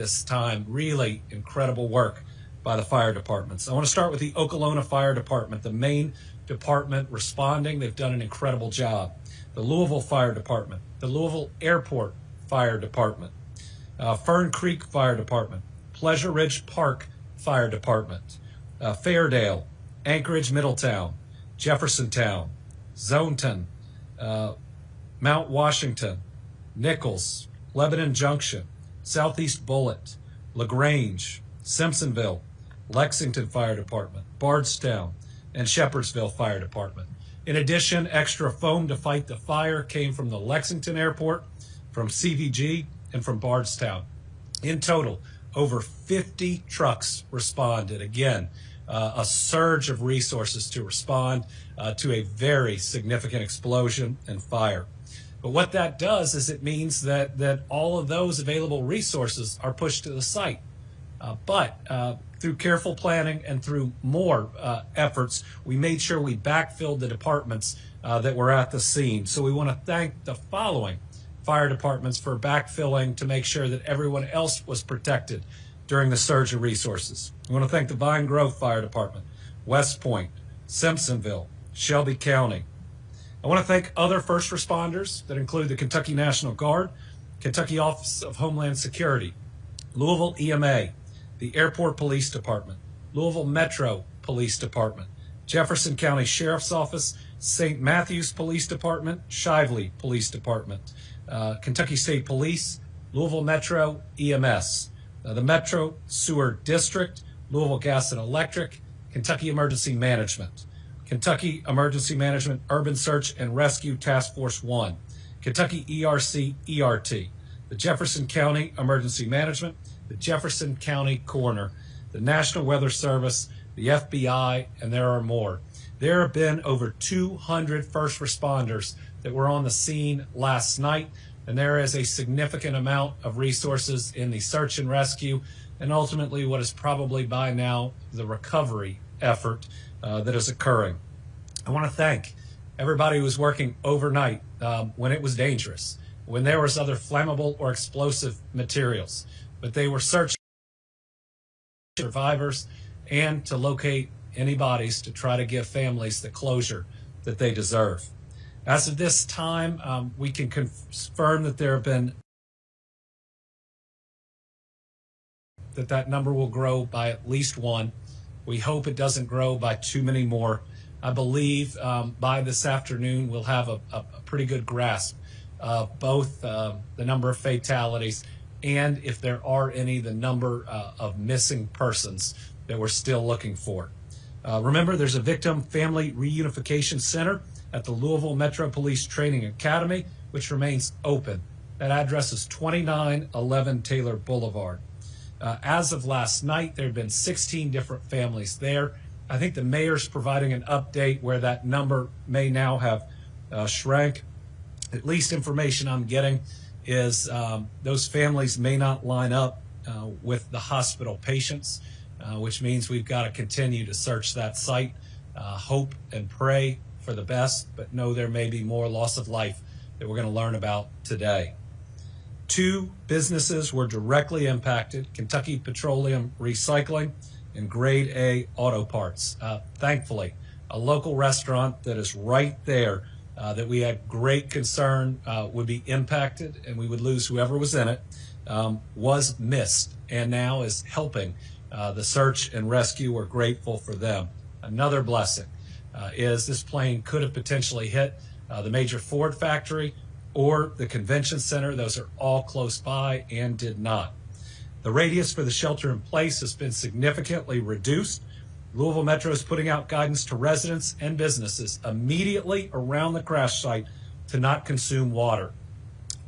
this time. Really incredible work by the fire departments. I want to start with the Okolona Fire Department, the main department responding. They've done an incredible job. The Louisville Fire Department, the Louisville Airport Fire Department, Fern Creek Fire Department, Pleasure Ridge Park Fire Department, Fairdale, Anchorage Middletown, Jeffersontown, Zoneton, Mount Washington, Nichols, Lebanon Junction, Southeast Bullitt, LaGrange, Simpsonville, Lexington Fire Department, Bardstown, and Shepherdsville Fire Department. In addition, extra foam to fight the fire came from the Lexington Airport, from CVG, and from Bardstown. In total, over 50 trucks responded. Again, a surge of resources to respond to a very significant explosion and fire. But what that does is it means that all of those available resources are pushed to the site. But through careful planning and through more efforts, we made sure we backfilled the departments that were at the scene. So we want to thank the following fire departments for backfilling to make sure that everyone else was protected during the surge of resources. We want to thank the Vine Grove Fire Department, West Point, Simpsonville, Shelby County. I want to thank other first responders that include the Kentucky National Guard, Kentucky Office of Homeland Security, Louisville EMA, the Airport Police Department, Louisville Metro Police Department, Jefferson County Sheriff's Office, St. Matthews Police Department, Shively Police Department, Kentucky State Police, Louisville Metro EMS, the Metro Sewer District, Louisville Gas and Electric, Kentucky Emergency Management, Kentucky Emergency Management Urban Search and Rescue Task Force 1, Kentucky ERC-ERT, the Jefferson County Emergency Management, the Jefferson County Coroner, the National Weather Service, the FBI, and there are more. There have been over 200 first responders that were on the scene last night, and there is a significant amount of resources in the search and rescue, and ultimately what is probably by now the recovery effort that is occurring. I want to thank everybody who was working overnight when it was dangerous, when there was other flammable or explosive materials, but they were searching for survivors and to locate any bodies to try to give families the closure that they deserve. As of this time, we can confirm that there have been that number will grow by at least one. We hope it doesn't grow by too many more. I believe by this afternoon we'll have a pretty good grasp of both the number of fatalities and, if there are any, the number of missing persons that we're still looking for. Remember, there's a Victim Family Reunification Center at the Louisville Metro Police Training Academy, which remains open. That address is 2911 Taylor Boulevard. As of last night, there have been 16 different families there. I think the mayor's providing an update where that number may now have shrank. At least information I'm getting is those families may not line up with the hospital patients, which means we've got to continue to search that site, hope and pray for the best, but know there may be more loss of life that we're going to learn about today. 2 businesses were directly impacted: Kentucky Petroleum Recycling and Grade A Auto Parts. Thankfully, a local restaurant that is right there that we had great concern would be impacted and we would lose whoever was in it, was missed and now is helping the search and rescue. We're grateful for them. Another blessing is this plane could have potentially hit the major Ford factory or the convention center. Those are all close by and did not. The radius for the shelter in place has been significantly reduced. Louisville Metro is putting out guidance to residents and businesses immediately around the crash site to not consume water.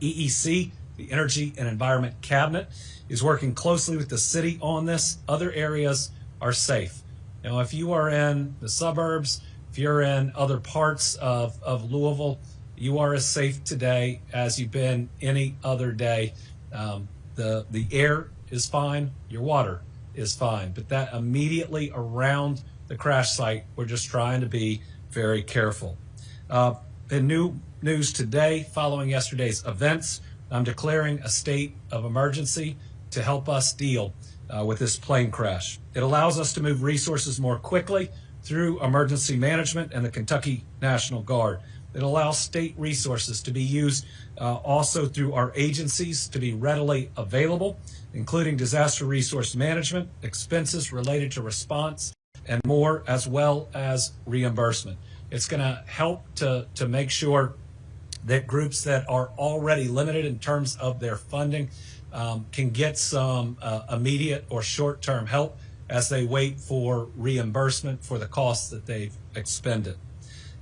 EEC, the Energy and Environment Cabinet, is working closely with the city on this. Other areas are safe. Now, if you are in the suburbs, if you're in other parts of Louisville, you are as safe today as you've been any other day. The air is fine, your water is fine, but that immediately around the crash site, we're just trying to be very careful. In new news today, following yesterday's events, I'm declaring a state of emergency to help us deal with this plane crash. It allows us to move resources more quickly through emergency management and the Kentucky National Guard. It allows state resources to be used also through our agencies to be readily available, including disaster resource management, expenses related to response, and more, as well as reimbursement. It's going to help to make sure that groups that are already limited in terms of their funding can get some immediate or short-term help as they wait for reimbursement for the costs that they've expended.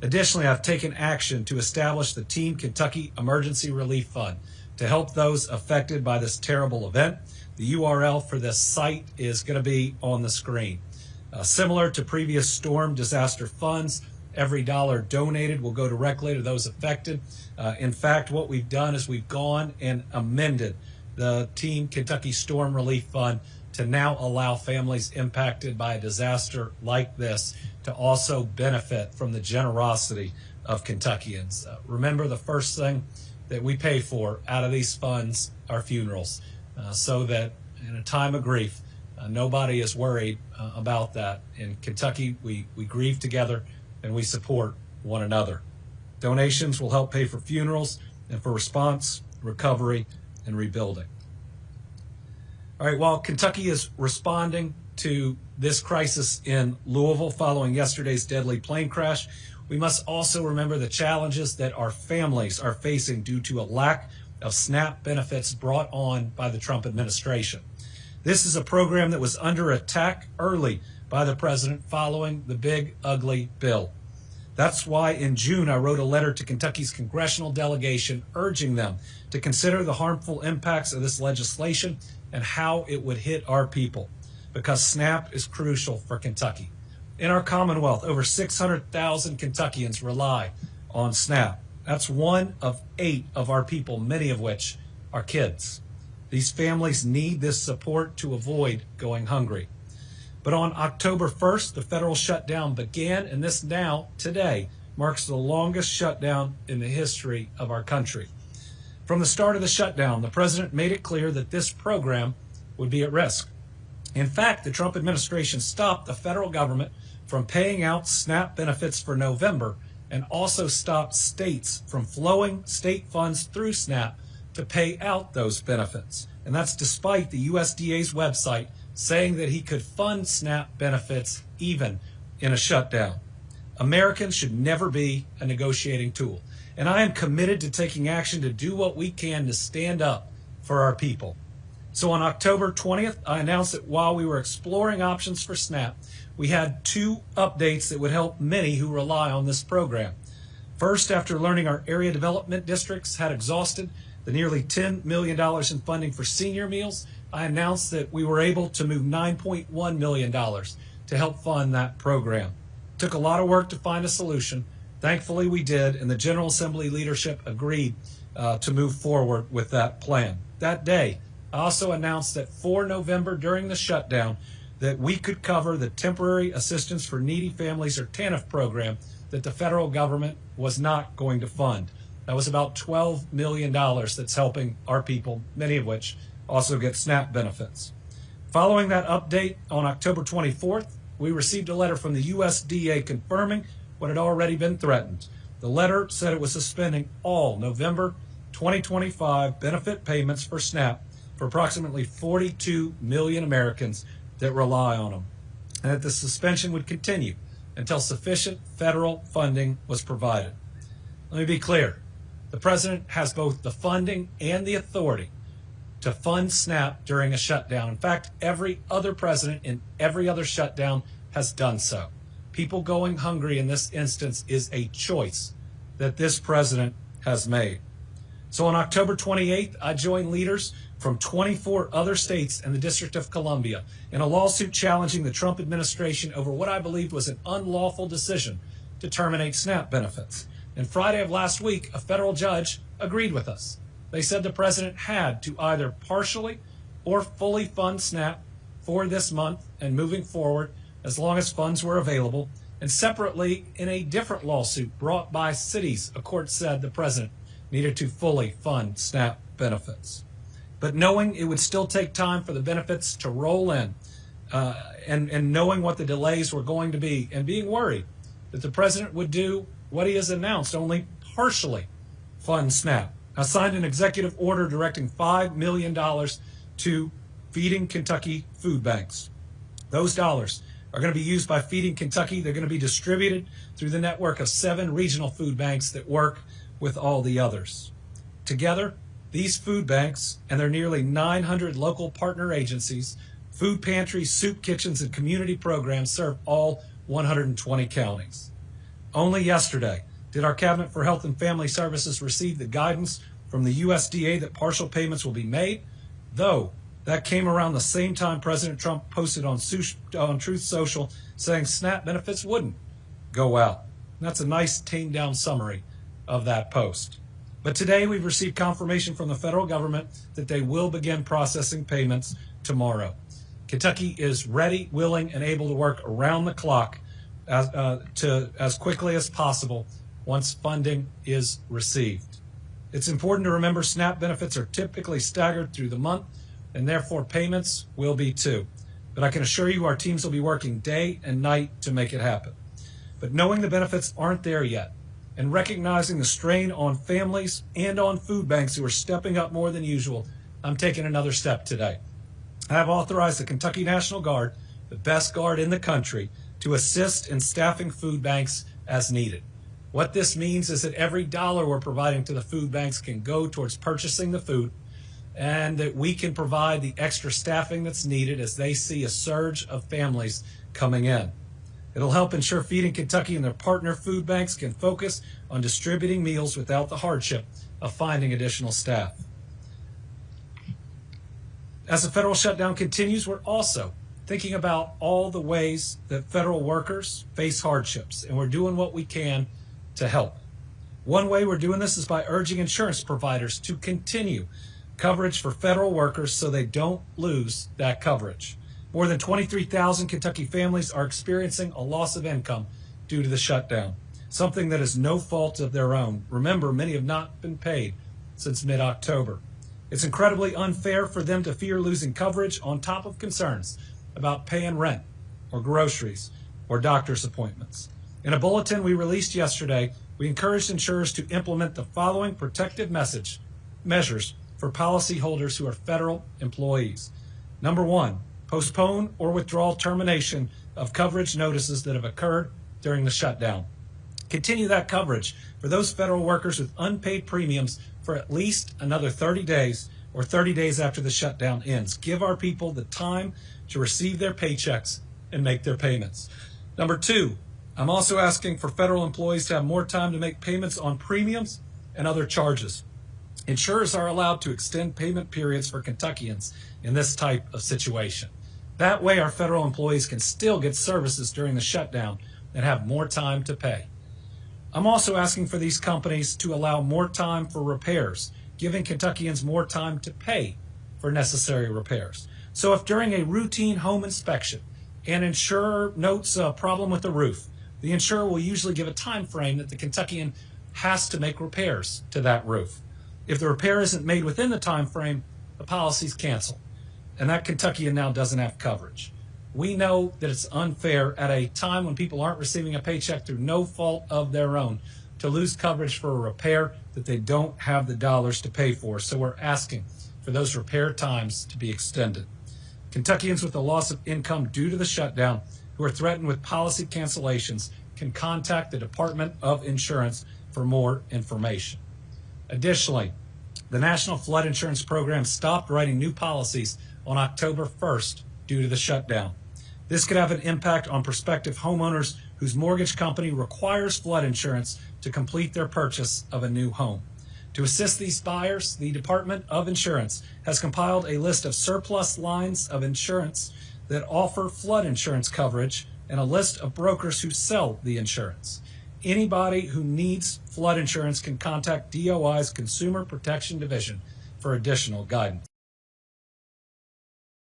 Additionally, I've taken action to establish the Team Kentucky Emergency Relief Fund to help those affected by this terrible event. The URL for this site is going to be on the screen. Similar to previous storm disaster funds, every dollar donated will go directly to those affected. In fact, what we've done is we've gone and amended the Team Kentucky Storm Relief Fund to now allow families impacted by a disaster like this to also benefit from the generosity of Kentuckians. Remember, the first thing that we pay for out of these funds are funerals, so that in a time of grief, nobody is worried about that. In Kentucky, we grieve together and we support one another. Donations will help pay for funerals and for response, recovery, and rebuilding. All right, while Kentucky is responding to this crisis in Louisville following yesterday's deadly plane crash, we must also remember the challenges that our families are facing due to a lack of SNAP benefits brought on by the Trump administration. This is a program that was under attack early by the president following the big, ugly bill. That's why in June I wrote a letter to Kentucky's congressional delegation urging them to consider the harmful impacts of this legislation and how it would hit our people, because SNAP is crucial for Kentucky. In our Commonwealth, over 600,000 Kentuckians rely on SNAP. That's 1 of 8 of our people, many of which are kids. These families need this support to avoid going hungry. But on October 1st, the federal shutdown began, and this now, today, marks the longest shutdown in the history of our country. From the start of the shutdown, the president made it clear that this program would be at risk. In fact, the Trump administration stopped the federal government from paying out SNAP benefits for November and also stopped states from flowing state funds through SNAP to pay out those benefits. And that's despite the USDA's website saying that he could fund SNAP benefits even in a shutdown. Americans should never be a negotiating tool. And I am committed to taking action to do what we can to stand up for our people. So on October 20th, I announced that while we were exploring options for SNAP, we had 2 updates that would help many who rely on this program. First, after learning our area development districts had exhausted the nearly $10 million in funding for senior meals, I announced that we were able to move $9.1 million to help fund that program. It took a lot of work to find a solution. Thankfully, we did, and the General Assembly leadership agreed to move forward with that plan. That day, I also announced that for November during the shutdown, that we could cover the Temporary Assistance for Needy Families, or TANF program, that the federal government was not going to fund. That was about $12 million that's helping our people, many of which also get SNAP benefits. Following that update on October 24th, we received a letter from the USDA confirming what had already been threatened. The letter said it was suspending all November 2025 benefit payments for SNAP for approximately 42 million Americans that rely on them, and that the suspension would continue until sufficient federal funding was provided. Let me be clear. The president has both the funding and the authority to fund SNAP during a shutdown. In fact, every other president in every other shutdown has done so. People going hungry in this instance is a choice that this president has made. So on October 28th, I joined leaders from 24 other states and the District of Columbia in a lawsuit challenging the Trump administration over what I believed was an unlawful decision to terminate SNAP benefits. And Friday of last week, a federal judge agreed with us. They said the president had to either partially or fully fund SNAP for this month and moving forward as long as funds were available. And separately, in a different lawsuit brought by cities, a court said the president needed to fully fund SNAP benefits. But knowing it would still take time for the benefits to roll in, and knowing what the delays were going to be, and being worried that the president would do what he has announced, only partially fund SNAP. I signed an executive order directing $5 million to Feeding Kentucky food banks. Those dollars are going to be used by Feeding Kentucky. They're going to be distributed through the network of 7 regional food banks that work with all the others. Together, these food banks and their nearly 900 local partner agencies, food pantries, soup kitchens, and community programs serve all 120 counties. Only yesterday did our Cabinet for Health and Family Services receive the guidance from the USDA that partial payments will be made, though that came around the same time President Trump posted on Truth Social saying SNAP benefits wouldn't go out. And that's a nice tamed down summary of that post. But today we've received confirmation from the federal government that they will begin processing payments tomorrow. Kentucky is ready, willing, and able to work around the clock as quickly as possible once funding is received. It's important to remember SNAP benefits are typically staggered through the month, and therefore payments will be too. But I can assure you our teams will be working day and night to make it happen. But knowing the benefits aren't there yet, and recognizing the strain on families and on food banks who are stepping up more than usual, I'm taking another step today. I have authorized the Kentucky National Guard, the best guard in the country, to assist in staffing food banks as needed. What this means is that every dollar we're providing to the food banks can go towards purchasing the food, and that we can provide the extra staffing that's needed as they see a surge of families coming in. It'll help ensure Feeding Kentucky and their partner food banks can focus on distributing meals without the hardship of finding additional staff. As the federal shutdown continues, we're also thinking about all the ways that federal workers face hardships, and we're doing what we can to help. One way we're doing this is by urging insurance providers to continue coverage for federal workers so they don't lose that coverage. More than 23,000 Kentucky families are experiencing a loss of income due to the shutdown, something that is no fault of their own. Remember, many have not been paid since mid-October. It's incredibly unfair for them to fear losing coverage on top of concerns about paying rent or groceries or doctor's appointments. In a bulletin we released yesterday, we encouraged insurers to implement the following protective measures for policyholders who are federal employees. Number 1, postpone or withdraw termination of coverage notices that have occurred during the shutdown. Continue that coverage for those federal workers with unpaid premiums for at least another 30 days or 30 days after the shutdown ends. Give our people the time to receive their paychecks and make their payments. Number 2, I'm also asking for federal employees to have more time to make payments on premiums and other charges. Insurers are allowed to extend payment periods for Kentuckians in this type of situation. That way our federal employees can still get services during the shutdown and have more time to pay. I'm also asking for these companies to allow more time for repairs, giving Kentuckians more time to pay for necessary repairs. So if during a routine home inspection an insurer notes a problem with the roof, the insurer will usually give a time frame that the Kentuckian has to make repairs to that roof. If the repair isn't made within the time frame, the policy's canceled, and that Kentuckian now doesn't have coverage. We know that it's unfair at a time when people aren't receiving a paycheck through no fault of their own to lose coverage for a repair that they don't have the dollars to pay for. So we're asking for those repair times to be extended. Kentuckians with a loss of income due to the shutdown who are threatened with policy cancellations can contact the Department of Insurance for more information. Additionally, the National Flood Insurance Program stopped writing new policies on October 1st due to the shutdown. This could have an impact on prospective homeowners whose mortgage company requires flood insurance to complete their purchase of a new home. To assist these buyers, the Department of Insurance has compiled a list of surplus lines of insurance that offer flood insurance coverage and a list of brokers who sell the insurance. Anybody who needs flood insurance can contact DOI's Consumer Protection Division for additional guidance.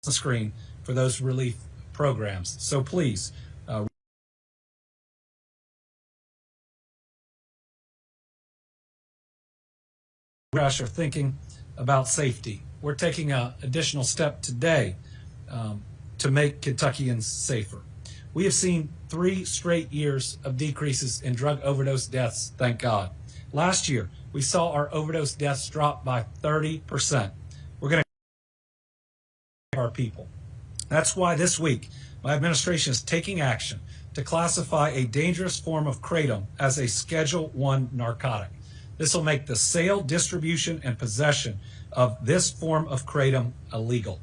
The screen for those relief programs. So please, are thinking about safety. We're taking an additional step today to make Kentuckians safer. We have seen 3 straight years of decreases in drug overdose deaths, thank God. Last year, we saw our overdose deaths drop by 30%. We're going to our people. That's why this week, my administration is taking action to classify a dangerous form of kratom as a Schedule I narcotic. This will make the sale, distribution, and possession of this form of kratom illegal.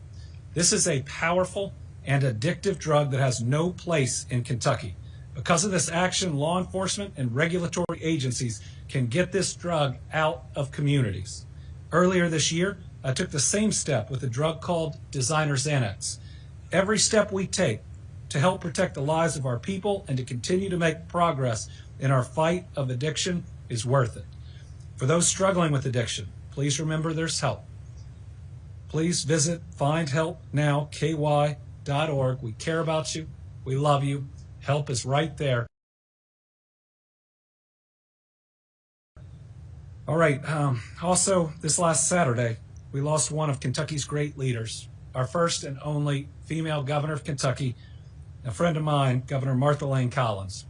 This is a powerful and addictive drug that has no place in Kentucky. Because of this action, law enforcement and regulatory agencies can get this drug out of communities. Earlier this year, I took the same step with a drug called designer Xanax. Every step we take to help protect the lives of our people and to continue to make progress in our fight of addiction is worth it. For those struggling with addiction, please remember there's help. Please visit findhelpnowky.org. We care about you. We love you. Help is right there. All right. Also, this last Saturday, we lost one of Kentucky's great leaders, our first and only female governor of Kentucky, a friend of mine, Governor Martha Lane Collins.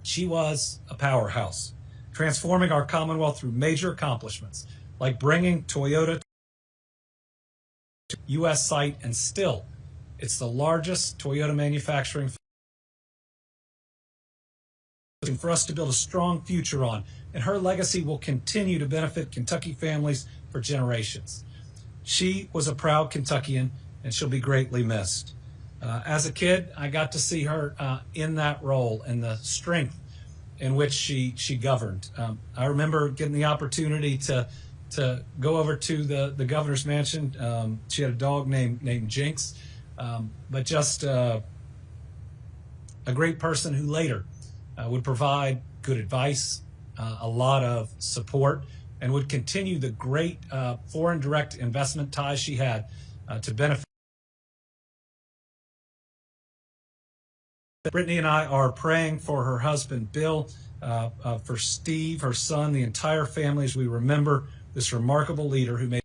She was a powerhouse, transforming our Commonwealth through major accomplishments, like bringing Toyota to U.S. site, and still, it's the largest Toyota manufacturing for us to build a strong future on, and her legacy will continue to benefit Kentucky families for generations. She was a proud Kentuckian, and she'll be greatly missed. As a kid, I got to see her in that role and the strength in which she governed. I remember getting the opportunity to go over to the governor's mansion. She had a dog named Jinx, but just a great person who later would provide good advice, a lot of support, and would continue the great foreign direct investment ties she had to benefit. Brittany and I are praying for her husband, Bill, for Steve, her son, the entire family, as we remember this remarkable leader who made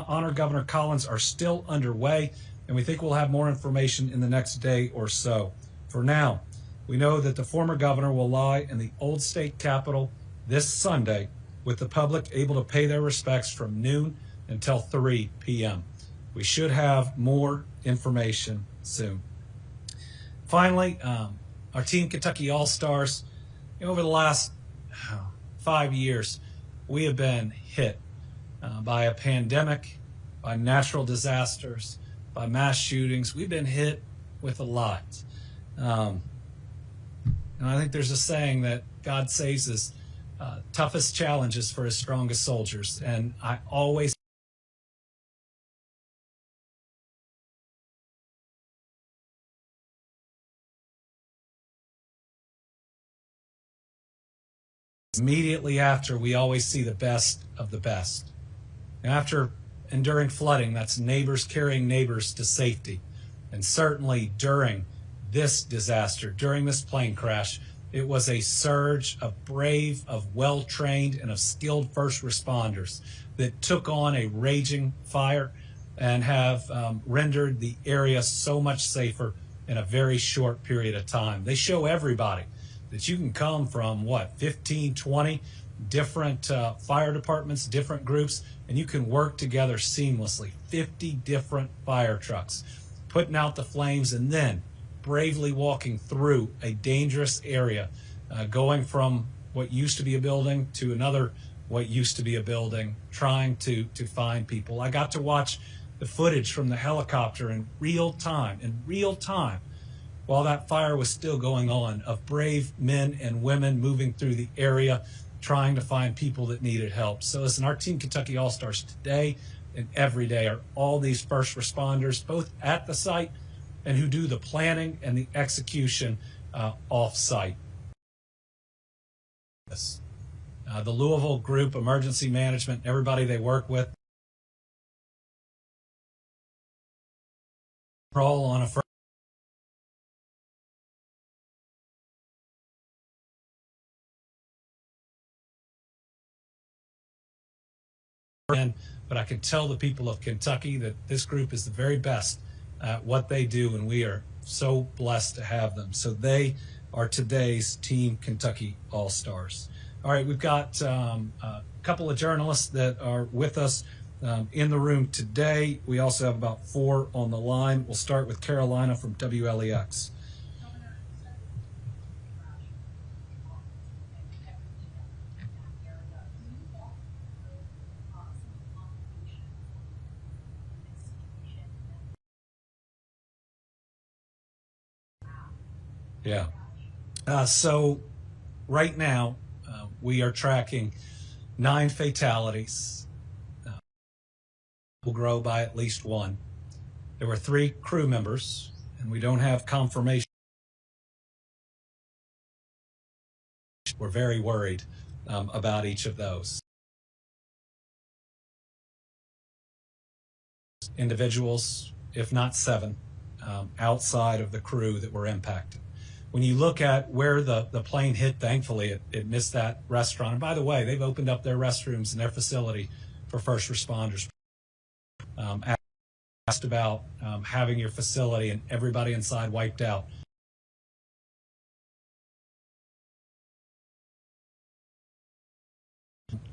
honor Governor Collins are still underway, and we think we'll have more information in the next day or so. For now, we know that the former governor will lie in the old state capitol this Sunday, with the public able to pay their respects from noon until 3 p.m. We should have more information soon. Finally, our Team Kentucky All-Stars, over the last 5 years, we have been hit by a pandemic, by natural disasters, by mass shootings. We've been hit with a lot. And I think there's a saying that God saves his toughest challenges for his strongest soldiers. And I always immediately after, we always see the best of the best. After enduring flooding, that's neighbors carrying neighbors to safety. And certainly during this disaster, during this plane crash, it was a surge of brave, of well-trained, and of skilled first responders that took on a raging fire and have rendered the area so much safer in a very short period of time. They show everybody that you can come from, 15, 20 different fire departments, different groups, and you can work together seamlessly. 50 different fire trucks putting out the flames and then bravely walking through a dangerous area, going from what used to be a building to another what used to be a building, trying to find people. I got to watch the footage from the helicopter in real time, while that fire was still going on, of brave men and women moving through the area, trying to find people that needed help. So listen, our Team Kentucky All-Stars today and every day are all these first responders, both at the site and who do the planning and the execution off-site. The Louisville group, emergency management, everybody they work with, all on a first but I can tell the people of Kentucky that this group is the very best at what they do, and we are so blessed to have them. So they are today's Team Kentucky All-Stars. All right, we've got a couple of journalists that are with us in the room today. We also have about 4 on the line. We'll start with Carolina from WLEX. Yeah. So right now, we are tracking 9 fatalities. Will grow by at least 1. There were 3 crew members, and we don't have confirmation. We're very worried about each of those. Individuals, if not 7, outside of the crew that were impacted. When you look at where the plane hit, thankfully it missed that restaurant. And by the way, they've opened up their restrooms in their facility for first responders. Asked about having your facility and everybody inside wiped out.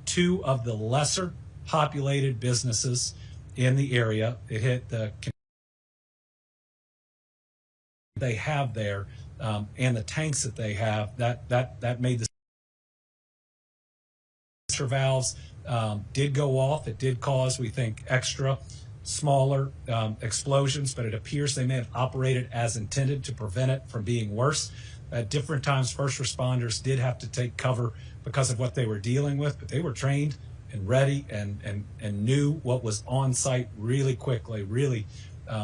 Two of the lesser populated businesses in the area. It hit the they have there and the tanks that they have that made the valves did go off. It did cause, we think, extra smaller explosions, but it appears they may have operated as intended to prevent it from being worse. At different times, first responders did have to take cover because of what they were dealing with, but they were trained and ready and knew what was on site really quickly, really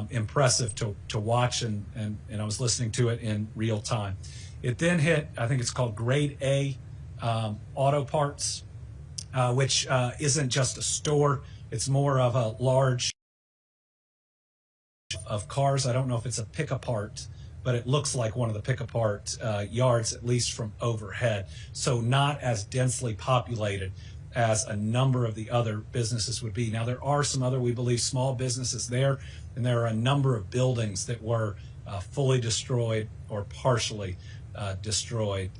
impressive to watch, and I was listening to it in real time. It then hit, I think it's called Grade A Auto Parts, which isn't just a store, it's more of a large of cars. I don't know if it's a pick-apart, but it looks like one of the pick-apart yards, at least from overhead. So not as densely populated as a number of the other businesses would be. Now, there are some other, we believe, small businesses there, and there are a number of buildings that were fully destroyed or partially destroyed.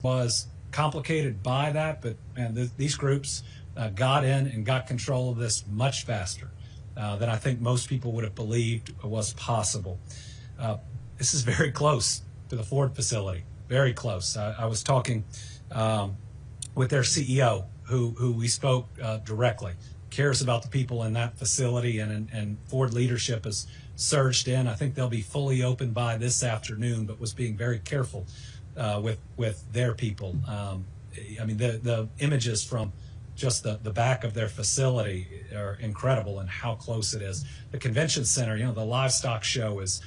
Was complicated by that, but man, these groups got in and got control of this much faster than I think most people would have believed was possible. This is very close to the Ford facility, very close. I was talking with their CEO, who we spoke directly, cares about the people in that facility, and Ford leadership has surged in. I think they'll be fully open by this afternoon, but was being very careful with their people. I mean, the images from just the back of their facility are incredible, and how close it is. The convention center, you know, the livestock show is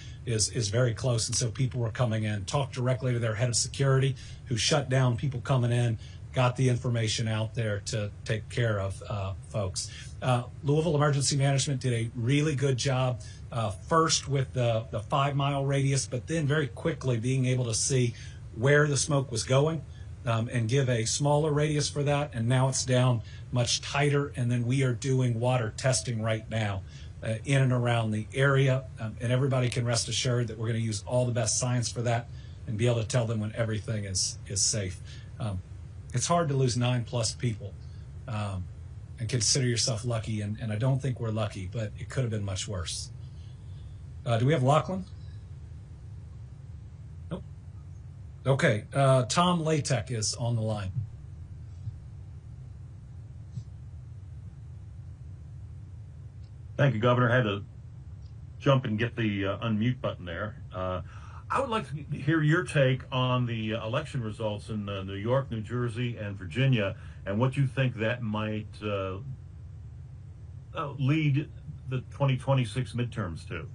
very close, and so people were coming in, talked directly to their head of security, who shut down people coming in, got the information out there to take care of folks. Louisville Emergency Management did a really good job, first with the 5-mile radius, but then very quickly being able to see where the smoke was going and give a smaller radius for that. And now it's down much tighter. And then we are doing water testing right now in and around the area. And everybody can rest assured that we're going to use all the best science for that and be able to tell them when everything is safe. It's hard to lose 9+ people and consider yourself lucky. And I don't think we're lucky, but it could have been much worse. Do we have Lachlan? Okay, Tom Latek is on the line. Thank you, Governor. I had to jump and get the unmute button there. I would like to hear your take on the election results in New York, New Jersey, and Virginia, and what you think that might lead the 2026 midterms to.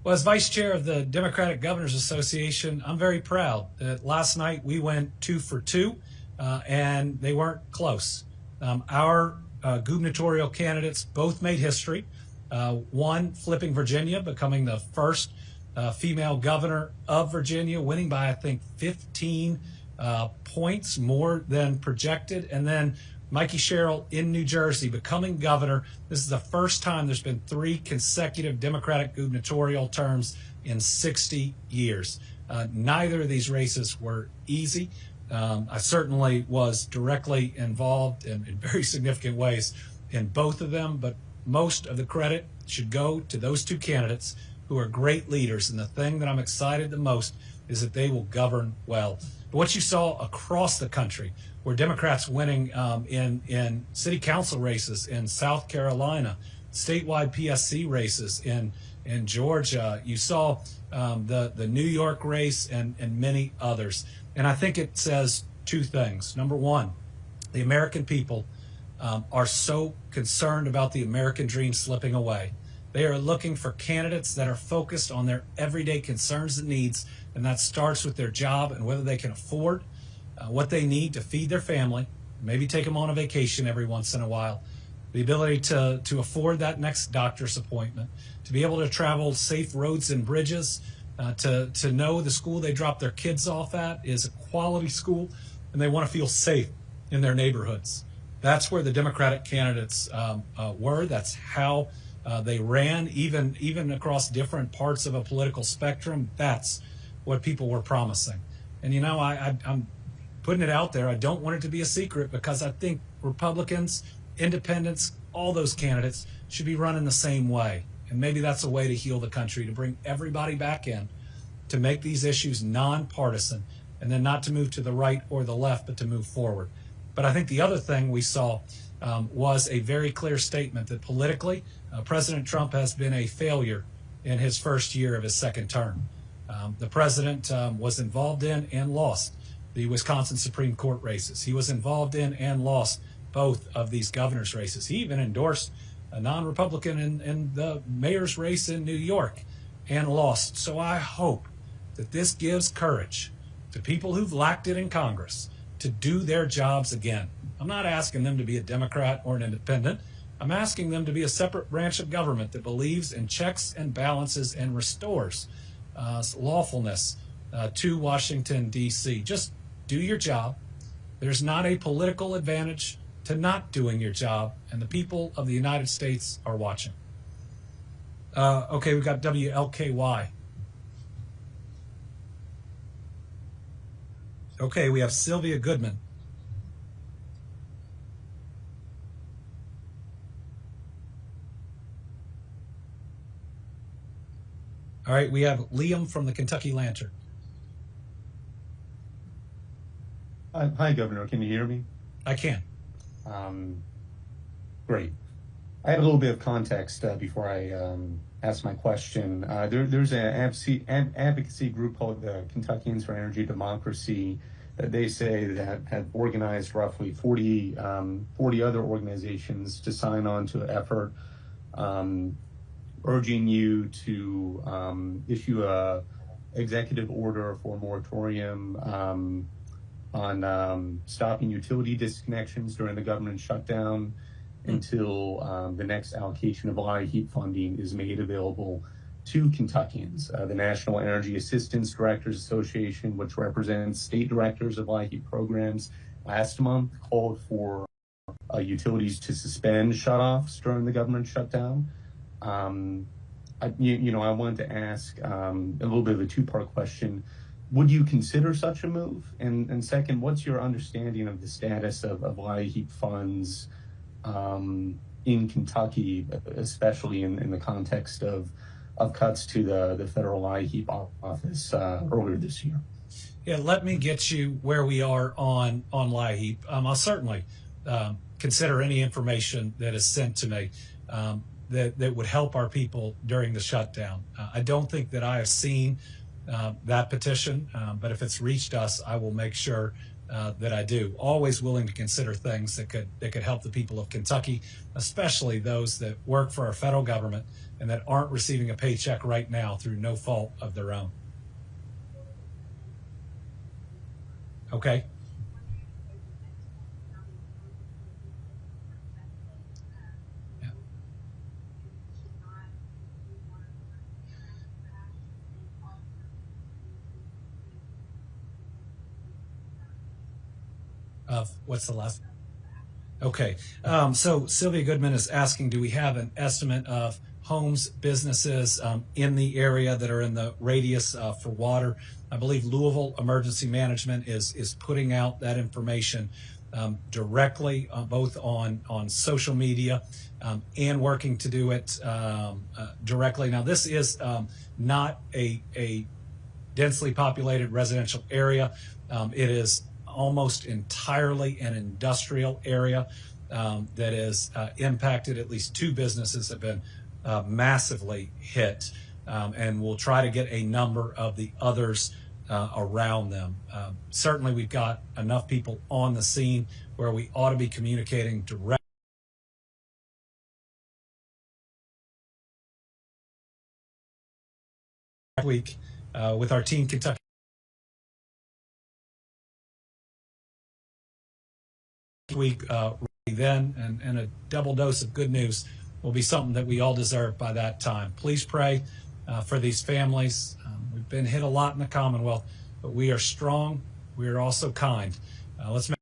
Well, as vice chair of the Democratic Governors Association, I'm very proud that last night we went 2 for 2, and they weren't close. Our gubernatorial candidates both made history. One flipping Virginia, becoming the first female governor of Virginia, winning by, I think, 15 points more than projected. And then Mikey Sherrill in New Jersey becoming governor. This is the first time there's been 3 consecutive Democratic gubernatorial terms in 60 years. Neither of these races were easy. I certainly was directly involved in very significant ways in both of them, but most of the credit should go to those 2 candidates who are great leaders. And the thing that I'm excited the most is that they will govern well. But what you saw across the country were Democrats winning in city council races in South Carolina, statewide PSC races in Georgia. You saw the New York race and many others. And I think it says 2 things. Number one, the American people are so concerned about the American dream slipping away. They are looking for candidates that are focused on their everyday concerns and needs, and that starts with their job and whether they can afford what they need to feed their family, maybe take them on a vacation every once in a while, the ability to afford that next doctor's appointment, to be able to travel safe roads and bridges, to know the school they drop their kids off at is a quality school, and they want to feel safe in their neighborhoods. That's where the Democratic candidates were. That's how they ran, even across different parts of a political spectrum. That's what people were promising. And, you know, I'm putting it out there. I don't want it to be a secret because I think Republicans, independents, all those candidates should be running the same way. And maybe that's a way to heal the country, to bring everybody back in, to make these issues nonpartisan, and then not to move to the right or the left, but to move forward. But I think the other thing we saw was a very clear statement that politically, President Trump has been a failure in his first year of his second term. The president was involved in and lost the Wisconsin Supreme Court races. He was involved in and lost both of these governor's races. He even endorsed a non-Republican in the mayor's race in New York and lost. So I hope that this gives courage to people who've lacked it in Congress to do their jobs again. I'm not asking them to be a Democrat or an independent. I'm asking them to be a separate branch of government that believes in checks and balances and restores lawfulness to Washington, D.C. Just do your job. There's not a political advantage to not doing your job, and the people of the United States are watching. Okay, we've got WLKY. Okay, we have Sylvia Goodman. All right, we have Liam from the Kentucky Lantern. Hi, Governor. Can you hear me? I can. Great. I have a little bit of context before I ask my question. There's an advocacy group called the Kentuckians for Energy Democracy that they say that have organized roughly 40 other organizations to sign on to an effort urging you to issue a executive order for a moratorium on stopping utility disconnections during the government shutdown until the next allocation of LIHEAP funding is made available to Kentuckians. The National Energy Assistance Directors Association, which represents state directors of LIHEAP programs, last month called for utilities to suspend shutoffs during the government shutdown. I wanted to ask a little bit of a two-part question. Would you consider such a move? And second, what's your understanding of the status of LIHEAP funds in Kentucky, especially in the context of cuts to the federal LIHEAP office earlier this year? Yeah, let me get you where we are on LIHEAP. I'll certainly consider any information that is sent to me that would help our people during the shutdown. I don't think that I have seen that petition, but if it's reached us, I will make sure that I do. Always willing to consider things that could help the people of Kentucky, especially those that work for our federal government and that aren't receiving a paycheck right now through no fault of their own. Okay. of what's the last? Okay. So Sylvia Goodman is asking, do we have an estimate of homes, businesses in the area that are in the radius for water? I believe Louisville Emergency Management is putting out that information directly, both on social media and working to do it directly. Now, this is not a densely populated residential area. It is almost entirely an industrial area that is impacted. At least 2 businesses have been massively hit, and we'll try to get a number of the others around them. Certainly, we've got enough people on the scene where we ought to be communicating directly week with our Team Kentucky. Week then, and a double dose of good news will be something that we all deserve by that time. Please pray for these families. We've been hit a lot in the Commonwealth, but we are strong. We are also kind. Let's make